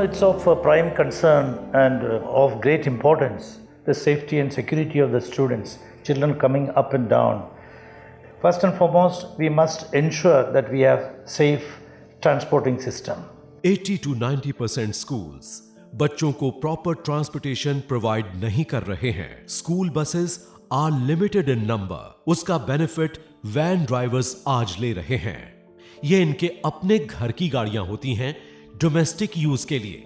it's of prime concern and of great importance, the safety and security of the students, children coming up and down. First and foremost, we must ensure that we have safe transporting system. 80 to 90% schools बच्चों को proper transportation provide नहीं कर रहे हैं। School buses are limited in number. उसका benefit van drivers आज ले रहे हैं। ये इनके अपने घर की गाड़ियां होती हैं डोमेस्टिक यूज के लिए।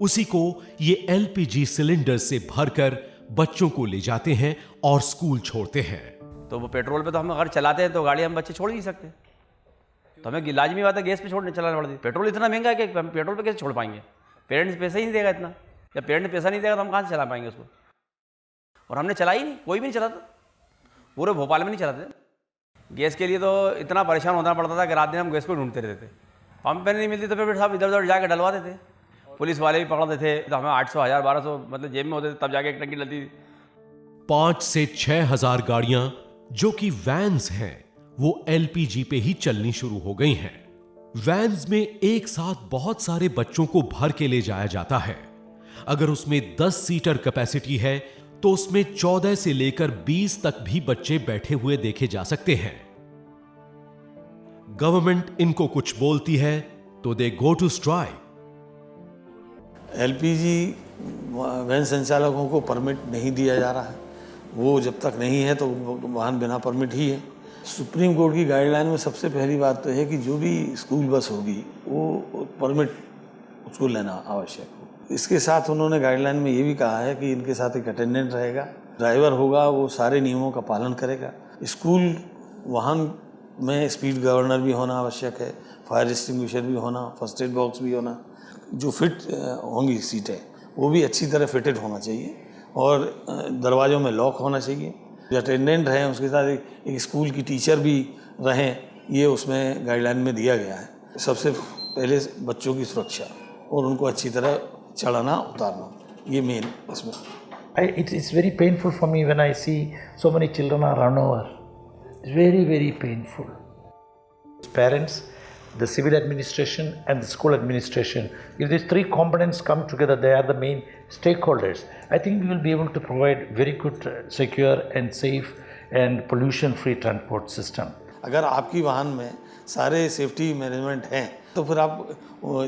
उसी को ये एलपीजी सिलेंडर से भरकर बच्चों को ले जाते हैं और स्कूल छोड़ते हैं। तो वो पेट्रोल पे तो हम अगर चलाते हैं तो गाड़ी हम बच्चे छोड़ नहीं सकते, तो हमें लाजमी बात है गैस पे छोड़ने चलाना पड़ती है। पेट्रोल इतना महंगा है कि हम पेट्रोल पे कैसे छोड़ पाएंगे? पेरेंट्स पैसा ही नहीं देगा इतना। जब पेरेंट्स पैसा नहीं देगा तो हम कहाँ से चला पाएंगे उसको? और हमने चला ही नहीं, कोई भी नहीं चलाता, पूरे भोपाल में नहीं चलाते। गैस के लिए तो इतना परेशान होना पड़ता था कि रात दिन हम गैस को ढूंढते रहते थे। पंप पे नहीं मिलती तो फिर साहब इधर उधर जाकर डलवा देते। पुलिस वाले भी पकड़ते थे तो हमें 800, 1000, 1200 मतलब जेब में होते थे, तब जाके एक टंकी डलती थी। 5 से 6 हजार गाड़ियां जो कि वैन्स हैं वो एलपीजी पे ही चलनी शुरू हो गई हैं। वैन्स में एक साथ बहुत सारे बच्चों को भर के ले जाया जाता है। अगर उसमें 10 सीटर कैपेसिटी है तो उसमें 14 से लेकर 20 तक भी बच्चे बैठे हुए देखे जा सकते हैं। गवर्नमेंट इनको कुछ बोलती है तो they go to strike. LPG van संचालकों को परमिट नहीं दिया जा रहा है। वो जब तक नहीं है तो वाहन बिना परमिट ही है। सुप्रीम कोर्ट की गाइडलाइन में सबसे पहली बात तो है कि जो भी स्कूल बस होगी वो परमिट उसको लेना आवश्यक हो। इसके साथ उन्होंने गाइडलाइन में ये भी कहा है कि इनके साथ एक अटेंडेंट रहेगा, ड्राइवर होगा, वो सारे नियमों का पालन करेगा। स्कूल वाहन में स्पीड गवर्नर भी होना आवश्यक है, फायर एक्सटिंग्विशर भी होना, फर्स्ट एड बॉक्स भी होना, जो फिट होंगी सीटें वो भी अच्छी तरह फिटेड होना चाहिए और दरवाज़ों में लॉक होना चाहिए। जो अटेंडेंट हैं उसके साथ एक स्कूल की टीचर भी रहें, ये उसमें गाइडलाइन में दिया गया है। सबसे पहले बच्चों की सुरक्षा और उनको अच्छी तरह चढ़ाना उतारना, ये मेन इसमें। It's very painful for me when I see so many children are run over. It's very, very painful. Parents, the civil administration and the school administration, if these three components come together, they are the main stakeholders. I think we will be able to provide very good, secure and safe and pollution-free transport system. अगर आपकी वाहन में सारे safety management हैं तो फिर आप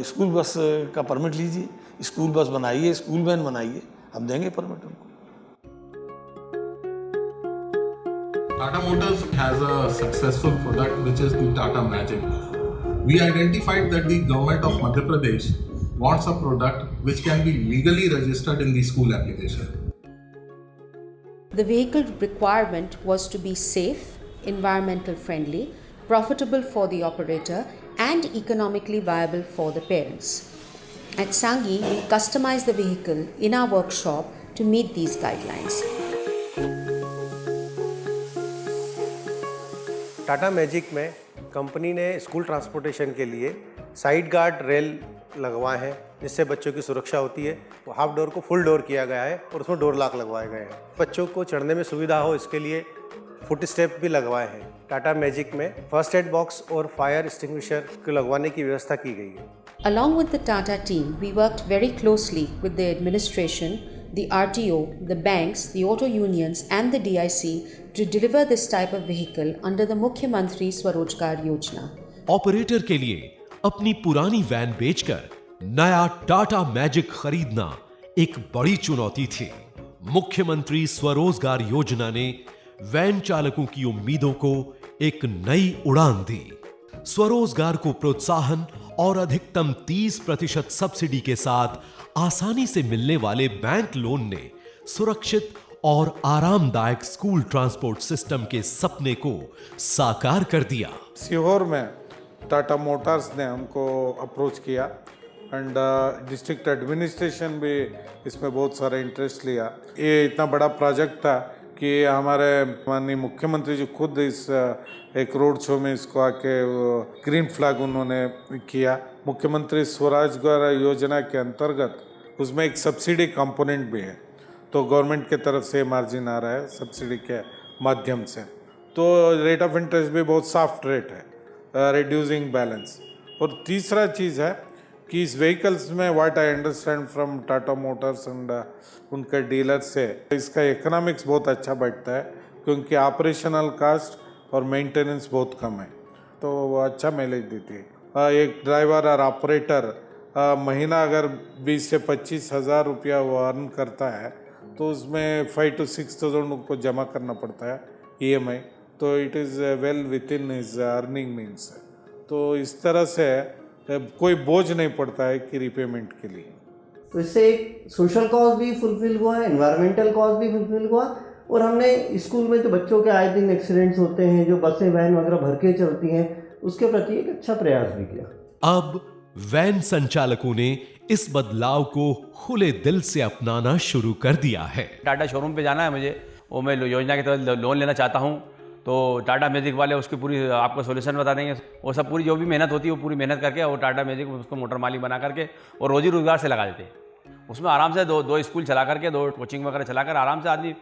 school bus का परमिट लीजिए, स्कूल बस बनाइए, स्कूल वैन बनाइए, हम देंगे परमिट उनको। Tata Motors has a successful product which is the Tata Magic. We identified that the government of Madhya Pradesh wants a product which can be legally registered in the school application. The vehicle requirement was to be safe, environmental friendly, profitable for the operator and economically viable for the parents. At Sangi, we customized the vehicle in our workshop to meet these guidelines. Tata magic में company ने school transportation के लिए side guard rail लगवाए हैं जिससे बच्चों की सुरक्षा होती है। हाफ डोर को फुल डोर किया गया है और उसमें डोर लॉक लगवाए गए हैं। बच्चों को चढ़ने में सुविधा हो इसके लिए फुट स्टेप भी लगवाए हैं। टाटा मैजिक में फर्स्ट एड बॉक्स और फायर एक्सटिंग्विशर को लगवाने की व्यवस्था की गई है। Along with the Tata team, we worked very closely with the administration, the RTO, the banks, the auto unions and the DIC to deliver this type of vehicle under the Mukhyamantri Swarojgar Yojana. Operator के लिए अपनी पुरानी van बेचकर नया Tata magic खरीदना एक बड़ी चुनौती थी। मुख्यमंत्री स्वरोजगार योजना ने वैन चालकों की उम्मीदों को एक नई उड़ान दी। स्वरोजगार को प्रोत्साहन और अधिकतम 30% सब्सिडी के साथ आसानी से मिलने वाले बैंक लोन ने सुरक्षित और आरामदायक स्कूल ट्रांसपोर्ट सिस्टम के सपने को साकार कर दिया। सीहोर में टाटा मोटर्स ने हमको अप्रोच किया एंड डिस्ट्रिक्ट एडमिनिस्ट्रेशन भी इसमें बहुत सारा इंटरेस्ट लिया। ये इतना बड़ा प्रोजेक्ट था कि हमारे माननीय मुख्यमंत्री जी खुद इस एक रोड शो में इसको आके ग्रीन फ्लैग उन्होंने किया। मुख्यमंत्री स्वरोजगार योजना के अंतर्गत उसमें एक सब्सिडी कंपोनेंट भी है, तो गवर्नमेंट के तरफ से मार्जिन आ रहा है सब्सिडी के माध्यम से। तो रेट ऑफ इंटरेस्ट भी बहुत सॉफ्ट रेट है, रिड्यूसिंग बैलेंस। और तीसरा चीज़ है कि इस व्हीकल्स में what I understand from Tata Motors and उनके डीलर से इसका इकोनॉमिक्स बहुत अच्छा बढ़ता है, क्योंकि ऑपरेशनल कास्ट और मेंटेनेंस बहुत कम है, तो वो अच्छा माइलेज देती है। एक ड्राइवर और ऑपरेटर महीना अगर 20 से 25 हज़ार रुपया वो अर्न करता है तो उसमें 5 to 6,000 को जमा करना पड़ता है EMI, तो it is well with in his earning means. तो इस तरह से कोई बोझ नहीं पड़ता है कि रिपेमेंट के लिए। तो इससे एक सोशल कॉज भी फुलफिल हुआ, एनवायरमेंटल कॉज भी फुलफिल हुआ, और हमने स्कूल में जो बच्चों के आए दिन एक्सीडेंट्स होते हैं, जो बसें वैन वगैरह भर के चलती हैं, उसके प्रति एक अच्छा प्रयास भी किया। अब वैन संचालकों ने इस बदलाव को खुले दिल से अपनाना शुरू कर दिया है। टाटा शोरूम पे जाना है मुझे, वो मैं योजना के तहत लोन लेना चाहता हूँ, तो टाटा मैजिक वाले उसकी पूरी आपको सोल्यूशन बता देंगे। वो सब पूरी जो भी मेहनत होती है वो पूरी मेहनत करके और टाटा मैजिक उसको मोटर मालिक बना करके और रोजी रोजगार से लगा देते हैं। उसमें आराम से दो स्कूल चला करके, 2 कोचिंग वगैरह चला कर आराम से आदमी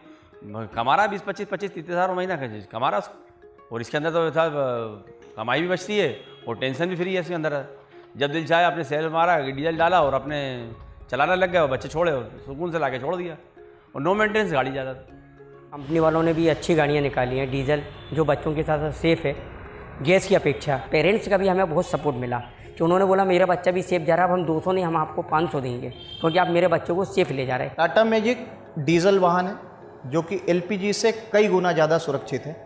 कमा रहा है 20-25-30 हज़ार महीना का चीज़ कमा रहा है। और इसके अंदर तो था कमाई भी बचती है और टेंशन भी फ्री है इसके अंदर। जब दिल चाहे अपने सेल मारा, डीजल डाला और अपने चलाने लग गया, और बच्चे छोड़े और सुकून से ला के छोड़ दिया, और नो मेंटेनेंस गाड़ी ज़्यादा। कंपनी वालों ने भी अच्छी गाड़ियाँ निकाली हैं डीजल, जो बच्चों के साथ सेफ़ है गैस की अपेक्षा। पेरेंट्स का भी हमें बहुत सपोर्ट मिला कि उन्होंने बोला मेरा बच्चा भी सेफ़ जा रहा है, अब हम 200 नहीं, हम आपको 500 देंगे, क्योंकि आप मेरे बच्चों को सेफ़ ले जा रहे हैं। टाटा मैजिक डीजल वाहन है जो कि LPG से कई गुना ज़्यादा सुरक्षित है।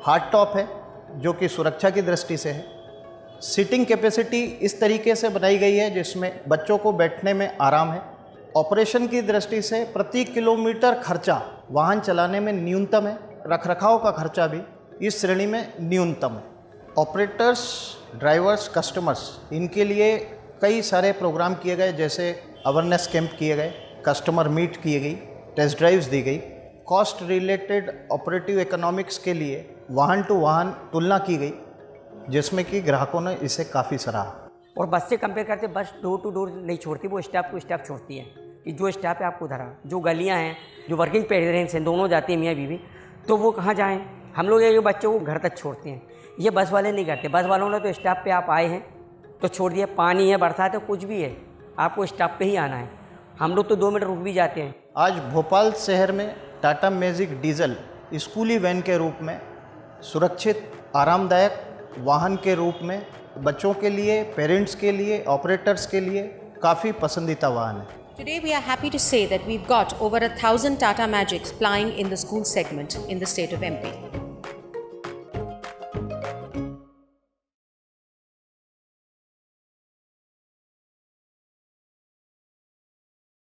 हार्ड टॉप है जो कि सुरक्षा की दृष्टि से है। सीटिंग कैपेसिटी इस तरीके से बनाई गई है जिसमें बच्चों को बैठने में आराम है। ऑपरेशन की दृष्टि से प्रति किलोमीटर खर्चा वाहन चलाने में न्यूनतम है। रखरखाव का खर्चा भी इस श्रेणी में न्यूनतम है। ऑपरेटर्स, ड्राइवर्स, कस्टमर्स, इनके लिए कई सारे प्रोग्राम किए गए, जैसे अवेयरनेस कैंप किए गए, कस्टमर मीट किए गई, टेस्ट ड्राइव्स दी गई, कॉस्ट रिलेटेड ऑपरेटिव इकोनॉमिक्स के लिए वाहन टू वाहन तुलना की गई, जिसमें कि ग्राहकों ने इसे काफ़ी सराहा। और बस से कंपेयर करते बस डोर टू डोर नहीं छोड़ती, वो स्टाफ टू स्टाफ छोड़ती है कि जो स्टाफ है आपको धरा, जो गलियां हैं, जो वर्किंग पेरेंट्स हैं, दोनों जाते हैं मियाँ बीवी, तो वो कहाँ जाएँ। हम लोग ये बच्चों को घर तक छोड़ते हैं, ये बस वाले नहीं करते। बस वालों ने तो स्टाफ पे आप आए हैं तो छोड़ दिया, पानी है, बरसात है, कुछ भी है, आपको स्टाफ पे ही आना है। हम लोग तो 2 मिनट रुक भी जाते हैं। आज भोपाल शहर में टाटा मैजिक डीजल स्कूली वैन के रूप में सुरक्षित, आरामदायक वाहन के रूप में बच्चों के लिए, पेरेंट्स के लिए, ऑपरेटर्स के लिए काफ़ी पसंदीदा वाहन है। Today we are happy to say that we've got over 1,000 Tata Magics plying in the school segment in the state of MP.